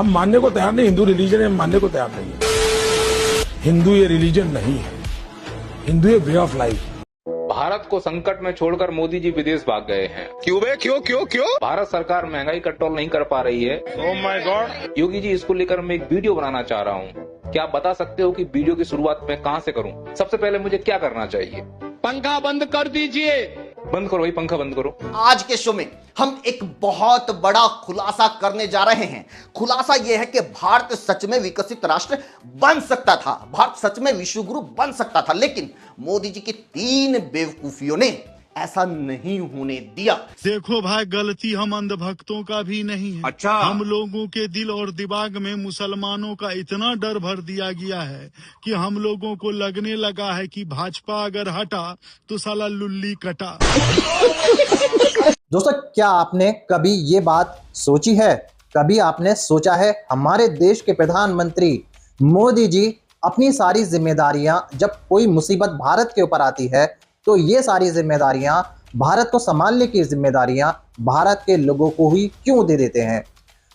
हम मानने को तैयार नहीं, हिंदू रिलीजन है, हम मानने को तैयार नहीं है। हिंदू ये रिलीजन नहीं है, हिंदू ये वे ऑफ लाइफ। भारत को संकट में छोड़कर मोदी जी विदेश भाग गए हैं। क्यों बे? क्यों क्यों क्यों? भारत सरकार महंगाई कंट्रोल नहीं कर पा रही है। Oh my God. Yogi ji, इसको लेकर मैं एक वीडियो बनाना चाह रहा हूँ। क्या आप बता सकते हो कि वीडियो की शुरुआत मैं कहाँ से करूँ? सबसे पहले मुझे क्या करना चाहिए? पंखा बंद कर दीजिए। बंद करो भाई, पंखा बंद करो। आज के शो में हम एक बहुत बड़ा खुलासा करने जा रहे हैं। खुलासा यह है कि भारत सच में विकसित राष्ट्र बन सकता था, भारत सच में विश्व गुरु बन सकता था, लेकिन मोदी जी की 3 बेवकूफियों ने ऐसा नहीं होने दिया। देखो भाई, गलती हम अंधभक्तों का भी नहीं है। अच्छा। हम लोगों के दिल और दिमाग में मुसलमानों का इतना डर भर दिया गया है कि हम लोगों को लगने लगा है कि भाजपा अगर हटा तो साला लुल्ली कटा। दोस्तों, क्या आपने कभी ये बात सोची है, कभी आपने सोचा है हमारे देश के प्रधानमंत्री मोदी जी अपनी सारी जिम्मेदारियां, जब कोई मुसीबत भारत के ऊपर आती है तो ये सारी जिम्मेदारियां, भारत को संभालने की जिम्मेदारियां भारत के लोगों को ही क्यों दे देते हैं?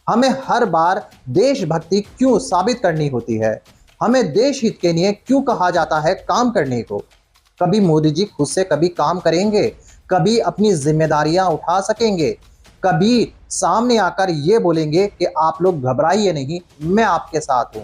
हमें हर बार देशभक्ति क्यों साबित करनी होती है? हमें देश हित के लिए क्यों कहा जाता है काम करने को? कभी मोदी जी खुद से कभी काम करेंगे? कभी अपनी जिम्मेदारियां उठा सकेंगे? कभी सामने आकर ये बोलेंगे कि आप लोग घबराइए नहीं, मैं आपके साथ हूं?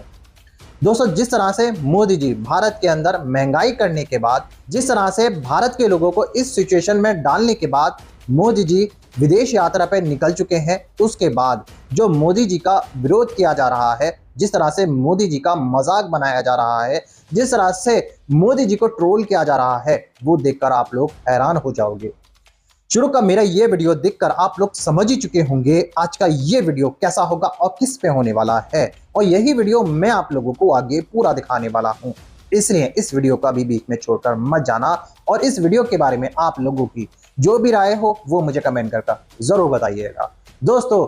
दोस्तों, जिस तरह से मोदी जी भारत के अंदर महंगाई करने के बाद, जिस तरह से भारत के लोगों को इस सिचुएशन में डालने के बाद मोदी जी विदेश यात्रा पर निकल चुके हैं, उसके बाद जो मोदी जी का विरोध किया जा रहा है, जिस तरह से मोदी जी का मजाक बनाया जा रहा है, जिस तरह से मोदी जी को ट्रोल किया जा रहा है, वो देखकर आप लोग हैरान हो जाओगे। शुरू का मेरा ये वीडियो देखकर आप लोग समझ ही चुके होंगे आज का ये वीडियो कैसा होगा और किस पे होने वाला है, और यही वीडियो मैं आप लोगों को आगे पूरा दिखाने वाला हूं। इसलिए इस वीडियो का भी बीच में छोड़कर मत जाना, और इस वीडियो के बारे में आप लोगों की जो भी राय हो वो मुझे कमेंट करके जरूर बताइएगा। दोस्तों,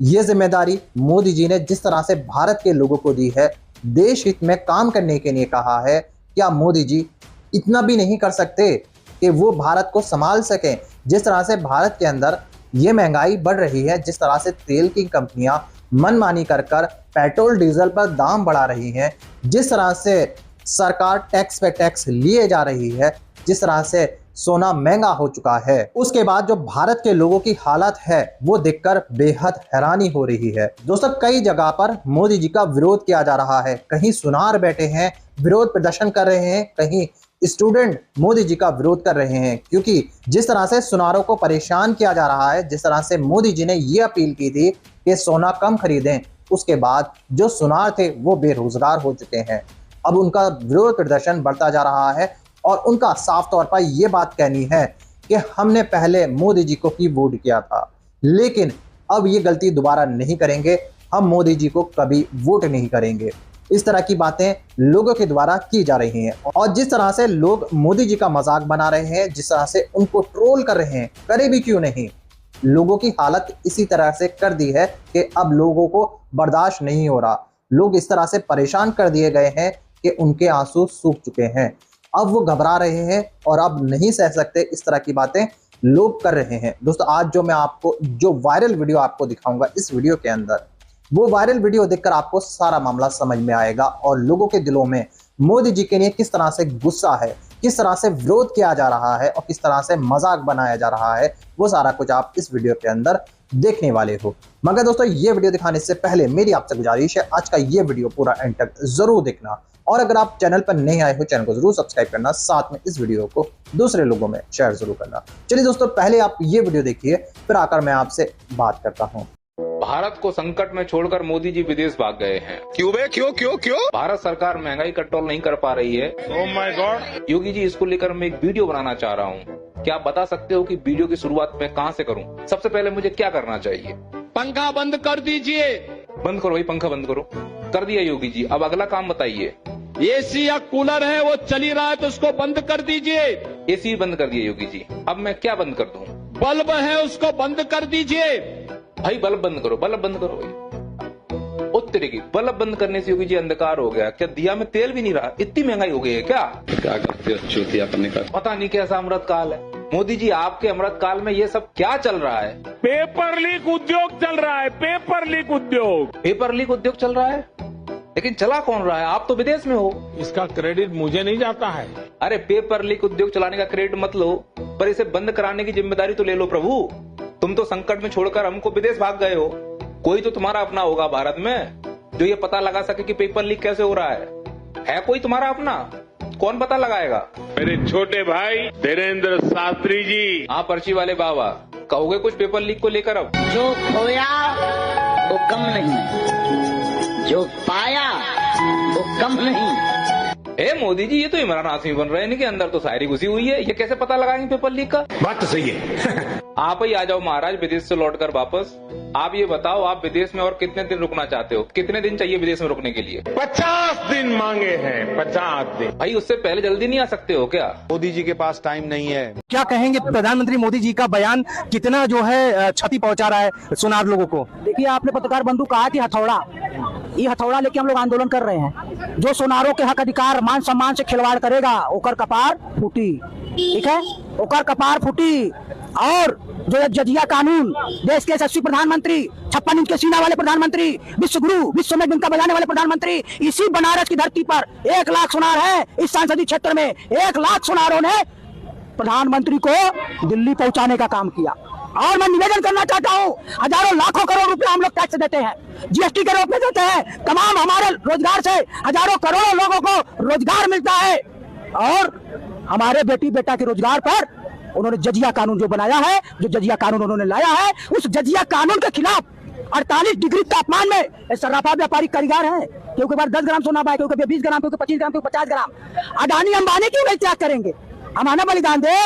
ये जिम्मेदारी मोदी जी ने जिस तरह से भारत के लोगों को दी है, देश हित में काम करने के लिए कहा है, क्या मोदी जी इतना भी नहीं कर सकते कि वो भारत को संभाल सकें? जिस तरह से भारत के अंदर ये महंगाई बढ़ रही है, जिस तरह से तेल की कंपनियां मनमानी कर पेट्रोल डीजल पर दाम बढ़ा रही हैं, जिस तरह से सरकार टैक्स पे टैक्स लिए जा रही है, जिस तरह से सोना महंगा हो चुका है, उसके बाद जो भारत के लोगों की हालत है वो देखकर बेहद हैरानी हो रही है। दोस्तों, कई जगह पर मोदी जी का विरोध किया जा रहा है। कहीं सुनार बैठे हैं, विरोध प्रदर्शन कर रहे हैं, कहीं स्टूडेंट मोदी जी का विरोध कर रहे हैं, क्योंकि जिस तरह से सुनारों को परेशान किया जा रहा है, जिस तरह से मोदी जी ने ये अपील की थी कि सोना कम खरीदें, उसके बाद जो सुनार थे वो बेरोजगार हो चुके हैं। अब उनका विरोध प्रदर्शन बढ़ता जा रहा है और उनका साफ तौर पर यह बात कहनी है कि हमने पहले मोदी जी को ही वोट किया था, लेकिन अब ये गलती दोबारा नहीं करेंगे, हम मोदी जी को कभी वोट नहीं करेंगे। इस तरह की बातें लोगों के द्वारा की जा रही हैं, और जिस तरह से लोग मोदी जी का मजाक बना रहे हैं, जिस तरह से उनको ट्रोल कर रहे हैं, करे भी क्यों नहीं। लोगों की हालत इसी तरह से कर दी है कि अब लोगों को बर्दाश्त नहीं हो रहा। लोग इस तरह से परेशान कर दिए गए हैं कि उनके आंसू सूख चुके हैं। अब वो घबरा रहे हैं और अब नहीं सह सकते, इस तरह की बातें लोग कर रहे हैं। दोस्तों, आज जो मैं आपको जो वायरल वीडियो आपको दिखाऊंगा, इस वीडियो के अंदर वो वायरल वीडियो देखकर आपको सारा मामला समझ में आएगा, और लोगों के दिलों में मोदी जी के लिए किस तरह से गुस्सा है, किस तरह से विरोध किया जा रहा है और किस तरह से मजाक बनाया जा रहा है, वो सारा कुछ आप इस वीडियो के अंदर देखने वाले हो। मगर दोस्तों, ये वीडियो दिखाने से पहले मेरी आपसे गुजारिश है, आज का ये वीडियो पूरा एंड तक जरूर देखना, और अगर आप चैनल पर नहीं आए हो, चैनल को जरूर सब्सक्राइब करना, साथ में इस वीडियो को दूसरे लोगों में शेयर जरूर करना। चलिए दोस्तों, पहले आप ये वीडियो देखिए, फिर आकर मैं आपसे बात करता हूँ। भारत को संकट में छोड़कर मोदी जी विदेश भाग गए हैं। क्यों बे? क्यों क्यों क्यों? भारत सरकार महंगाई कंट्रोल नहीं कर पा रही है। Oh my God. Yogi ji, इसको लेकर मैं एक वीडियो बनाना चाह रहा हूँ। क्या आप बता सकते हो कि वीडियो की शुरुआत मैं कहाँ से करूँ? सबसे पहले मुझे क्या करना चाहिए? पंखा बंद कर दीजिए। बंद करो भाई, पंखा बंद करो। कर दिया योगी जी, अब अगला काम बताइए। एसी या कूलर है वो चली रहा है तो उसको बंद कर दीजिए। एसी बंद कर दिया योगी जी, अब मैं क्या बंद कर दूं? बल्ब है उसको बंद कर दीजिए। भाई बल्ब बंद करो, बल्ब बंद करो भाई। उत्तरे की बल्ब बंद करने से योगी जी अंधकार हो गया क्या? दिया में तेल भी नहीं रहा, इतनी महंगाई हो गई है क्या? क्या करते हो चूतिया करने का? पता नहीं कैसा अमृत काल है। मोदी जी आपके अमृत काल में ये सब क्या चल रहा है? पेपर लीक उद्योग चल रहा है, पेपर लीक उद्योग। पेपर लीक उद्योग चल रहा है, लेकिन चला कौन रहा है? आप तो विदेश में हो। इसका क्रेडिट मुझे नहीं जाता है। अरे पेपर लीक उद्योग चलाने का क्रेडिट मत लो, पर इसे बंद कराने की जिम्मेदारी तो ले लो प्रभु। तुम तो संकट में छोड़कर हमको विदेश भाग गए हो। कोई तो तुम्हारा अपना होगा भारत में जो ये पता लगा सके कि पेपर लीक कैसे हो रहा है कोई तुम्हारा अपना? कौन पता लगाएगा? मेरे छोटे भाई धीरेन्द्र शास्त्री जी। हाँ पर्ची वाले बाबा, कहोगे कुछ पेपर लीक को लेकर? अब जो खोया वो कम नहीं, जो पाया वो कम नहीं। मोदी जी, ये तो इमरान हाशमी बन रहे हैं, इनके अंदर तो शायरी घुसी हुई है। ये कैसे पता लगाएंगे पेपर लीक का? बात तो सही है। आप ही आ जाओ महाराज विदेश से लौटकर वापस। आप ये बताओ, आप विदेश में और कितने दिन रुकना चाहते हो? कितने दिन चाहिए विदेश में रुकने के लिए? 50 दिन मांगे हैं, 50 दिन। भाई उससे पहले जल्दी नहीं आ सकते हो क्या? मोदी जी के पास टाइम नहीं है। क्या कहेंगे प्रधानमंत्री मोदी जी का बयान कितना जो है क्षति पहुंचा रहा है सुनार लोगों को? देखिए, आपने पत्रकार बंधु कहा कि हथौड़ा, ये हथौड़ा लेके हम लोग आंदोलन कर रहे हैं। जो सोनारों के हक अधिकार मान सम्मान से खिलवाड़ करेगा ओकर कपार फूटी, ठीक है, ओकर कपार फूटी। और जो जजिया कानून, देश के यशस्वी प्रधानमंत्री, 56 इंच के सीना वाले प्रधानमंत्री, विश्व गुरु, विश्व में डंका बजाने वाले प्रधानमंत्री, इसी बनारस की धरती पर 1 लाख सुनार है। इस संसदीय क्षेत्र में 1 लाख सुनारों ने प्रधानमंत्री को दिल्ली पहुंचाने का काम किया। और मैं निवेदन करना चाहता हूं, हजारों लाखों करोड़ रुपए हम लोग टैक्स देते हैं, जीएसटी के रूप में देते हैं। तमाम हमारे रोजगार से हजारों करोड़ों लोगों को रोजगार मिलता है। और हमारे बेटी बेटा के रोजगार पर उन्होंने जजिया कानून जो बनाया है, जो जजिया कानून उन्होंने लाया है, उस जजिया कानून के खिलाफ 48 डिग्री तापमान में सर्राफा व्यापारी कारीगर है। क्योंकि बार 10 ग्राम सोना पाए, क्योंकि 20 ग्राम, क्योंकि 25 ग्राम, क्योंकि 50 ग्राम। अडानी अंबानी क्यों नहीं त्याग करेंगे? हम आना बलिदान दे,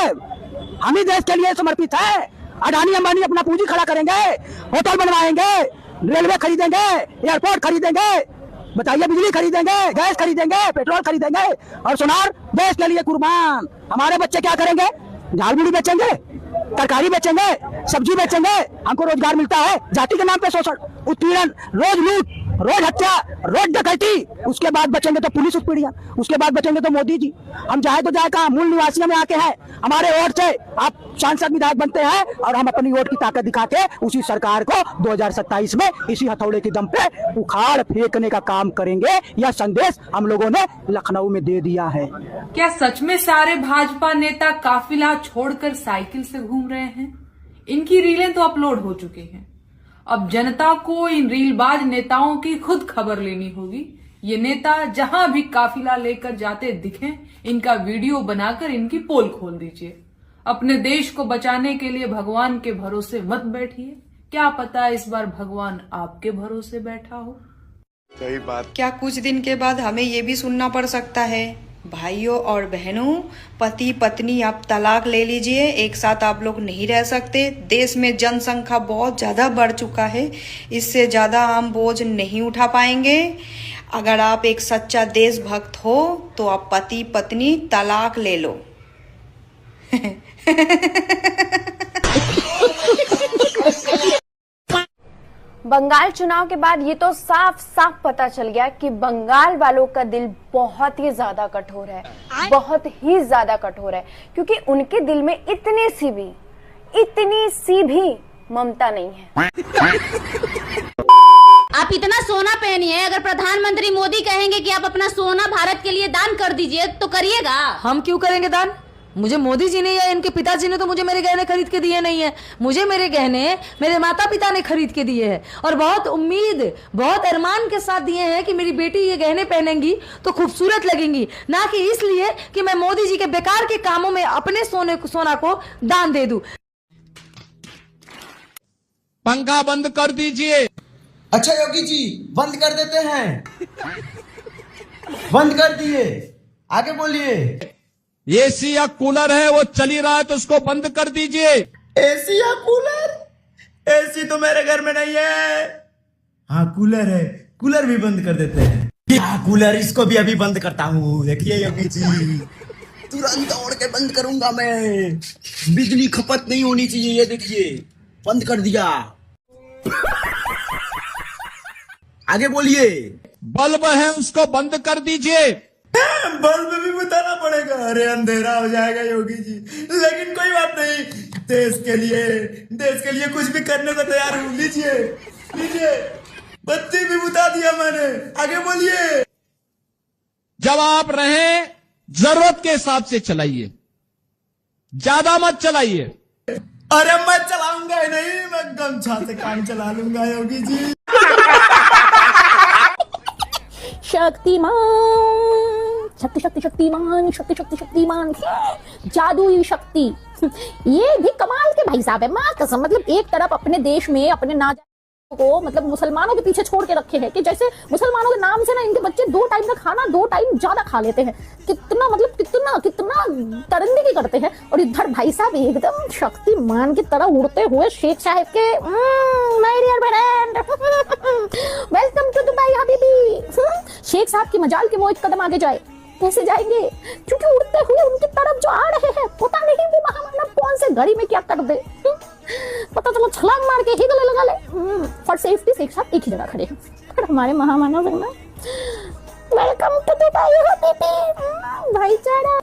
हम ही देश के लिए समर्पित है। अडानी अंबानी अपना पूंजी खड़ा करेंगे, होटल बनवाएंगे, रेलवे खरीदेंगे, एयरपोर्ट खरीदेंगे, बताइए बिजली खरीदेंगे, गैस खरीदेंगे, पेट्रोल खरीदेंगे। और सुनार देश के लिए कुर्बान। हमारे बच्चे क्या करेंगे? झाल मुड़ी बेचेंगे, तरकारी बेचेंगे, सब्जी बेचेंगे। हमको रोजगार मिलता है, जाति के नाम पे शोषण, उत्पीड़न, रोज लूट, रोज हत्या, रोज डकैती। उसके बाद बचेंगे तो पुलिस उत्पीड़न, उसके बाद बचेंगे तो मोदी जी। हम जाए तो जाए कहाँ? मूल निवासियों में आके हैं। हमारे वोट से आप सांसद विधायक बनते हैं और हम अपनी वोट की ताकत दिखा के उसी सरकार को 2027 में इसी हथौड़े के दम पे उखाड़ फेंकने का काम करेंगे। यह संदेश हम लोगों ने लखनऊ में दे दिया है। क्या सच में सारे भाजपा नेता काफिला छोड़कर साइकिल से घूम रहे हैं? इनकी रीलें तो अपलोड हो चुकी हैं। अब जनता को इन रीलबाज नेताओं की खुद खबर लेनी होगी। ये नेता जहां भी काफिला लेकर जाते दिखें, इनका वीडियो बनाकर इनकी पोल खोल दीजिए। अपने देश को बचाने के लिए भगवान के भरोसे मत बैठिए, क्या पता इस बार भगवान आपके भरोसे बैठा हो। सही बात। क्या कुछ दिन के बाद हमें ये भी सुनना पड़ सकता है, भाइयों और बहनों, पति पत्नी आप तलाक ले लीजिए, एक साथ आप लोग नहीं रह सकते। देश में जनसंख्या बहुत ज्यादा बढ़ चुका है, इससे ज्यादा हम बोझ नहीं उठा पाएंगे। अगर आप एक सच्चा देशभक्त हो तो आप पति पत्नी तलाक ले लो। बंगाल चुनाव के बाद ये तो साफ साफ पता चल गया कि बंगाल वालों का दिल बहुत ही ज्यादा कठोर है, बहुत ही ज्यादा कठोर है, क्योंकि उनके दिल में इतनी सी भी ममता नहीं है। आप इतना सोना पहनिए, अगर प्रधानमंत्री मोदी कहेंगे कि आप अपना सोना भारत के लिए दान कर दीजिए तो करिएगा? हम क्यों करेंगे दान? मुझे मोदी जी ने या इनके पिताजी ने तो मुझे मेरे गहने खरीद के दिए नहीं है। मुझे मेरे गहने मेरे माता पिता ने खरीद के दिए हैं और बहुत उम्मीद, बहुत अरमान के साथ दिए हैं कि मेरी बेटी ये गहने पहनेंगी तो खूबसूरत लगेंगी, ना कि इसलिए कि मैं मोदी जी के बेकार के कामों में अपने सोना को दान दे दूं। पंखा बंद कर दीजिए। अच्छा योगी जी, बंद कर देते हैं। बंद कर दिए, आगे बोलिए। एसी या कूलर है वो चली रहा है तो उसको बंद कर दीजिए। एसी या कूलर? एसी तो मेरे घर में नहीं है। हाँ कूलर है, कूलर भी बंद कर देते हैं। हाँ कूलर, इसको भी अभी बंद करता हूँ। देखिए योगी जी, तुरंत दौड़ के बंद करूंगा मैं। बिजली खपत नहीं होनी चाहिए। ये देखिए, बंद कर दिया। आगे बोलिए। बल्ब है उसको बंद कर दीजिए। बल्ब भी बताना पड़ेगा। अरे अंधेरा हो जाएगा योगी जी, लेकिन कोई बात नहीं, देश के लिए कुछ भी करने को तैयार हूँ। लीजिए लीजिए, बत्ती भी बुता दिया मैंने, आगे बोलिए। जब आप रहें जरूरत के हिसाब से चलाइए, ज्यादा मत चलाइए। अरे मैं चलाऊंगा ही नहीं, मैं गमछा से काम चला लूंगा योगी जी। शक्तिमान, शक्ति शक्ति शक्तिमान, शक्ति शक्ति शक्तिमान, जादुई शक्ति। ये भी कमाल के भाई साहब है, मां कसम। मतलब एक तरफ अपने देश में अपने ना को मतलब मुसलमानों के पीछे छोड़ के रखे हैं कि जैसे मुसलमानों के नाम से ना इनके बच्चे 2 टाइम का खाना 2 टाइम ज्यादा खा लेते हैं। कितना मतलब कितना तरंदगी करते हैं। और इधर भाई साहब एकदम शक्तिमान की तरह उड़ते हुए शेख साहब के my dear friend, welcome to Dubai हबीबी। शेख साहब की मजाल के वो एक कदम आगे जाए, कैसे जाएंगे? क्योंकि उड़ते हुए उनकी तरफ जो आ रहे हैं, पता नहीं वो महामानव कौन से घड़ी में क्या कर दे, पता चलो छलांग मार के ही गले लगा ले। फॉर सेफ्टी शेख साहब एक ही जगह खड़े हैं और हमारे महामानव है ना, वेलकम टू दुबई हबीबी। भाईचारा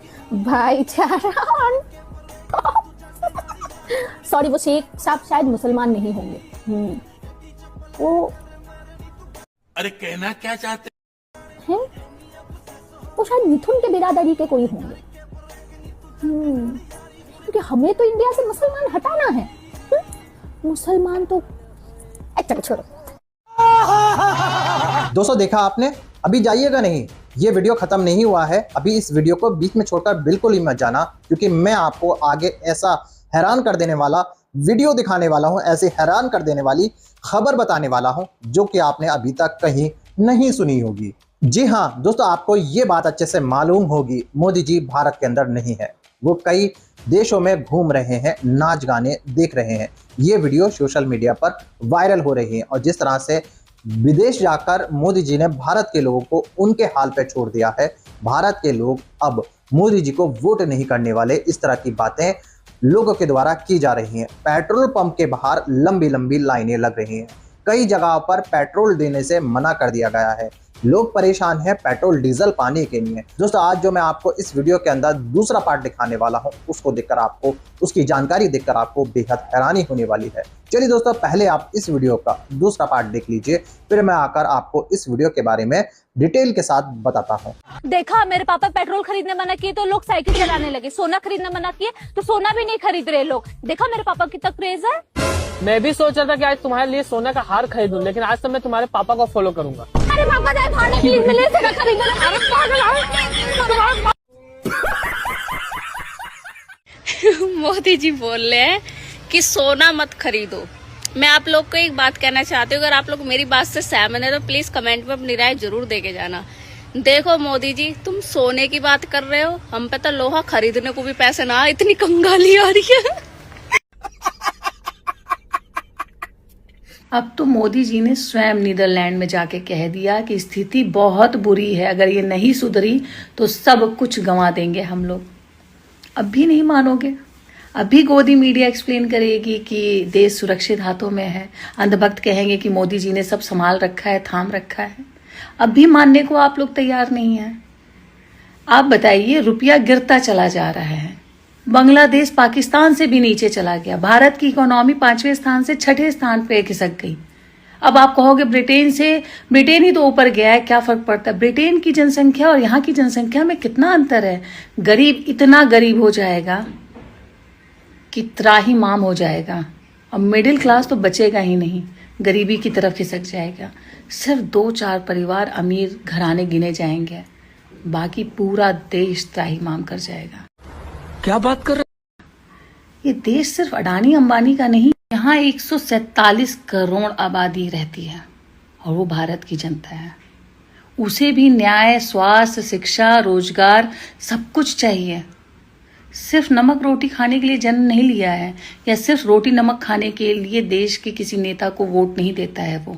सॉरी, वो शेख साहब शायद मुसलमान नहीं होंगे। वो अरे कहना क्या चाहते हैं? वो शायद मिथुन के बिरादरी के कोई होंगे। क्योंकि हमें तो इंडिया से मुसलमान हटाना है। मुसलमान तो चलो छोड़ो। दोस्तों देखा आपने, अभी जाइएगा नहीं, ये वीडियो खत्म नहीं हुआ है। अभी इस वीडियो को बीच में छोड़कर बिल्कुल ही मत जाना, क्योंकि मैं आपको आगे ऐसा हैरान कर देने वाला वीडियो दिखाने वाला हूं, ऐसे हैरान कर देने वाली खबर बताने वाला हूं जो कि आपने अभी तक कहीं नहीं सुनी होगी। जी हाँ दोस्तों, आपको ये बात अच्छे से मालूम होगी, मोदी जी भारत के अंदर नहीं है, वो कई देशों में घूम रहे हैं, नाच गाने देख रहे हैं। ये वीडियो सोशल मीडिया पर वायरल हो रही है और जिस तरह से विदेश जाकर मोदी जी ने भारत के लोगों को उनके हाल पे छोड़ दिया है, भारत के लोग अब मोदी जी को वोट नहीं करने वाले, इस तरह की बातें लोगों के द्वारा की जा रही हैं। पेट्रोल पंप के बाहर लंबी लंबी लाइनें लग रही हैं, कई जगहों पर पेट्रोल देने से मना कर दिया गया है, लोग परेशान हैं पेट्रोल डीजल पाने के लिए। दोस्तों आज जो मैं आपको इस वीडियो के अंदर दूसरा पार्ट दिखाने वाला हूं, उसको देखकर आपको, उसकी जानकारी देखकर आपको बेहद हैरानी होने वाली है। चलिए दोस्तों, पहले आप इस वीडियो का दूसरा पार्ट देख लीजिए, फिर मैं आकर आपको इस वीडियो के बारे में डिटेल के साथ बताता हूँ। देखा, मेरे पापा पेट्रोल खरीदने मना किए तो लोग साइकिल चलाने लगे, सोना खरीदने मना किए तो सोना भी नहीं खरीद रहे लोग। देखा मेरे पापा कितना क्रेज है। मैं भी सोच रहा था कि आज तुम्हारे लिए सोने का हार खरीदूं, लेकिन आज तो मैं तुम्हारे पापा को फॉलो करूंगा। अरे पापा जाए भाड़े प्लीज, मेरे लिए सोना खरीदो। मोदी जी बोल रहे हैं कि सोना मत खरीदो। मैं आप लोग को एक बात कहना चाहती हूँ, अगर आप लोग मेरी बात से सहमत है तो प्लीज कमेंट में अपनी राय जरूर दे के जाना। देखो मोदी जी, तुम सोने की बात कर रहे हो, हम पे तो लोहा खरीदने को भी पैसे ना, इतनी कंगाली आ रही है। अब तो मोदी जी ने स्वयं नीदरलैंड में जाके कह दिया कि स्थिति बहुत बुरी है, अगर ये नहीं सुधरी तो सब कुछ गंवा देंगे हम लोग। अब भी नहीं मानोगे, अभी गोदी मीडिया एक्सप्लेन करेगी कि देश सुरक्षित हाथों में है, अंधभक्त कहेंगे कि मोदी जी ने सब संभाल रखा है, थाम रखा है। अब भी मानने को आप लोग तैयार नहीं हैं। आप बताइए, रुपया गिरता चला जा रहा है, बांग्लादेश पाकिस्तान से भी नीचे चला गया, भारत की इकोनॉमी 5वें स्थान से 6ठे स्थान पे खिसक गई। अब आप कहोगे ब्रिटेन ही तो ऊपर गया है, क्या फर्क पड़ता है? ब्रिटेन की जनसंख्या और यहाँ की जनसंख्या में कितना अंतर है। गरीब इतना गरीब हो जाएगा कि त्राहिमाम हो जाएगा, अब मिडिल क्लास तो बचेगा ही नहीं, गरीबी की तरफ खिसक जाएगा। सिर्फ 2-4 परिवार अमीर घराने गिने जाएंगे, बाकी पूरा देश त्राहिमाम कर जाएगा। क्या बात कर रहे? ये देश सिर्फ अडानी अंबानी का नहीं, यहाँ 147 करोड़ आबादी रहती है और वो भारत की जनता है। उसे भी न्याय, स्वास्थ्य, शिक्षा, रोजगार सब कुछ चाहिए। सिर्फ नमक रोटी खाने के लिए जन्म नहीं लिया है, या सिर्फ रोटी नमक खाने के लिए देश के किसी नेता को वोट नहीं देता है वो,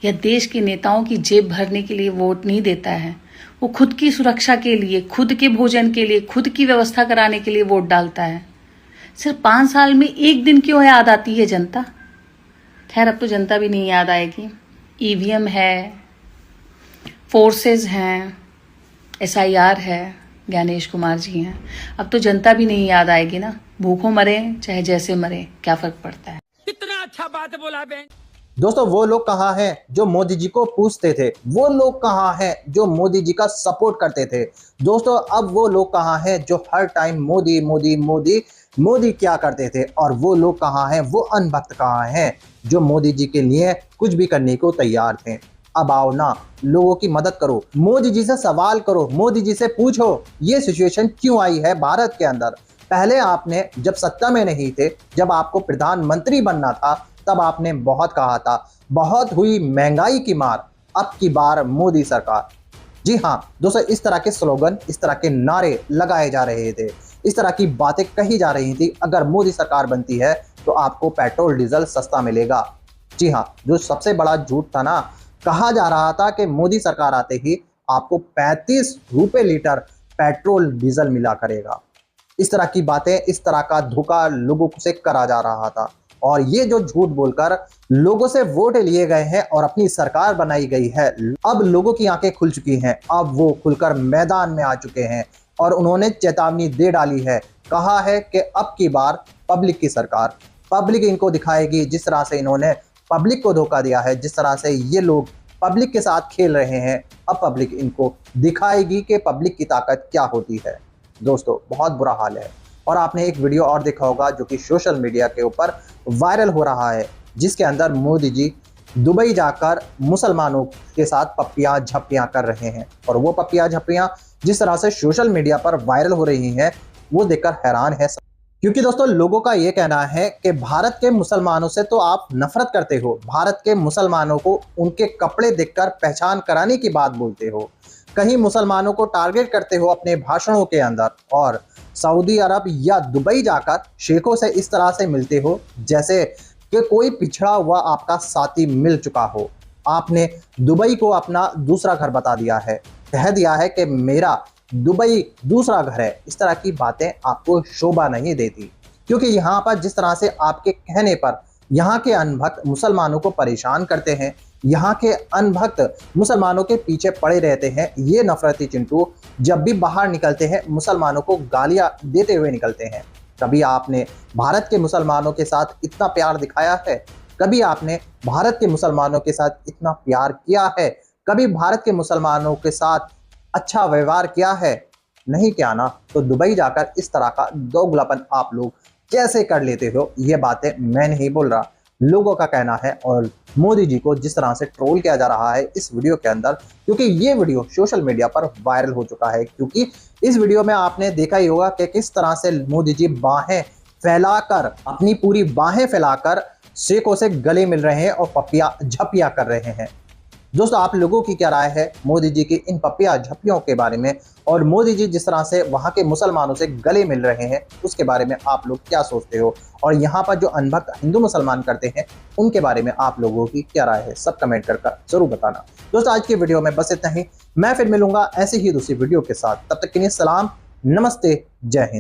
या देश के नेताओं की जेब भरने के लिए वोट नहीं देता है। वो खुद की सुरक्षा के लिए, खुद के भोजन के लिए, खुद की व्यवस्था कराने के लिए वोट डालता है। सिर्फ 5 साल में एक दिन क्यों याद आती है जनता? खैर अब तो जनता भी नहीं याद आएगी। ईवीएम है, फोर्सेस हैं, SIR है, ज्ञानेश कुमार जी हैं। अब तो जनता भी नहीं याद आएगी ना, भूखों मरे चाहे जैसे मरे, क्या फर्क पड़ता है। कितना अच्छा बात बोला बहन। दोस्तों वो लोग कहाँ हैं जो मोदी जी को पूछते थे? वो लोग कहाँ हैं जो मोदी जी का सपोर्ट करते थे? दोस्तों अब वो लोग कहाँ हैं जो हर टाइम मोदी मोदी मोदी मोदी क्या करते थे? और वो लोग कहाँ हैं, वो अनभक्त कहाँ हैं जो मोदी जी के लिए कुछ भी करने को तैयार थे? अब आओ ना, लोगों की मदद करो, मोदी जी से सवाल करो, मोदी जी से पूछो ये सिचुएशन क्यों आई है भारत के अंदर। पहले आपने जब सत्ता में नहीं थे, जब आपको प्रधानमंत्री बनना था, तब आपने बहुत कहा था बहुत हुई महंगाई की मार, अब की बार मोदी सरकार। जी हाँ दोस्तों, इस तरह के स्लोगन, इस तरह के नारे लगाए जा रहे थे, इस तरह की बातें कही जा रही थी। अगर मोदी सरकार बनती है तो आपको पेट्रोल डीजल सस्ता मिलेगा। जी हाँ, जो सबसे बड़ा झूठ था ना, कहा जा रहा था कि मोदी सरकार आते ही आपको 35 रुपए लीटर पेट्रोल डीजल मिला करेगा। इस तरह की बातें, इस तरह का धोखा लोगों से करा जा रहा था। और ये जो झूठ बोलकर लोगों से वोट लिए गए हैं और अपनी सरकार बनाई गई है, अब लोगों की आंखें खुल चुकी हैं। अब वो खुलकर मैदान में आ चुके हैं और उन्होंने चेतावनी दे डाली है। कहा है कि अब की बार पब्लिक की सरकार, पब्लिक इनको दिखाएगी। जिस तरह से इन्होंने पब्लिक को धोखा दिया है, जिस तरह से ये लोग पब्लिक के साथ खेल रहे हैं, अब पब्लिक इनको दिखाएगी कि पब्लिक की ताकत क्या होती है। दोस्तों बहुत बुरा हाल है। और आपने एक वीडियो और देखा होगा जो कि सोशल मीडिया के ऊपर वायरल हो रहा है, जिसके अंदर मोदी जी दुबई जाकर मुसलमानों के साथ पप्पियां झप्पियां कर रहे हैं। और वो पप्पियां झप्पियां जिस तरह से सोशल मीडिया पर वायरल हो रही हैं, वो देखकर हैरान है। क्योंकि दोस्तों लोगों का ये कहना है कि भारत के मुसलमानों से तो आप नफरत करते हो, भारत के मुसलमानों को उनके कपड़े देखकर पहचान कराने की बात बोलते हो, कहीं मुसलमानों को टारगेट करते हो अपने भाषणों के अंदर, और सऊदी अरब या दुबई जाकर शेखों से इस तरह से मिलते हो जैसे कि कोई पिछड़ा हुआ आपका साथी मिल चुका हो। आपने दुबई को अपना दूसरा घर बता दिया है, कह दिया है कि मेरा दुबई दूसरा घर है। इस तरह की बातें आपको शोभा नहीं देती, क्योंकि यहाँ पर जिस तरह से आपके कहने पर यहाँ के अनभक्त मुसलमानों को परेशान करते हैं, यहाँ के अनभक्त मुसलमानों के पीछे पड़े रहते हैं। ये नफरती चिंटू जब भी बाहर निकलते हैं मुसलमानों को गालियां देते हुए निकलते हैं। कभी आपने भारत के मुसलमानों के साथ इतना प्यार दिखाया है? कभी आपने भारत के मुसलमानों के साथ इतना प्यार किया है? कभी भारत के मुसलमानों के साथ अच्छा व्यवहार किया है? नहीं किया ना, तो दुबई जाकर इस तरह का दोगलापन आप लोग कैसे कर लेते हो? ये बातें मैं नहीं बोल रहा, लोगों का कहना है। और मोदी जी को जिस तरह से ट्रोल किया जा रहा है इस वीडियो के अंदर, क्योंकि ये वीडियो सोशल मीडिया पर वायरल हो चुका है, क्योंकि इस वीडियो में आपने देखा ही होगा कि किस तरह से मोदी जी बाहें फैलाकर, अपनी पूरी बाहें फैलाकर शेखों से गले मिल रहे हैं और पप्पिया झप्पिया कर रहे हैं। दोस्तों आप लोगों की क्या राय है मोदी जी की इन पप्पिया झप्पियों के बारे में? और मोदी जी जिस तरह से वहां के मुसलमानों से गले मिल रहे हैं उसके बारे में आप लोग क्या सोचते हो? और यहाँ पर जो अनभक्त हिंदू मुसलमान करते हैं उनके बारे में आप लोगों की क्या राय है? सब कमेंट कर जरूर बताना। दोस्तों आज की वीडियो में बस इतना ही, मैं फिर मिलूंगा ऐसे ही दूसरी वीडियो के साथ। तब तक के लिए सलाम, नमस्ते, जय हिंद।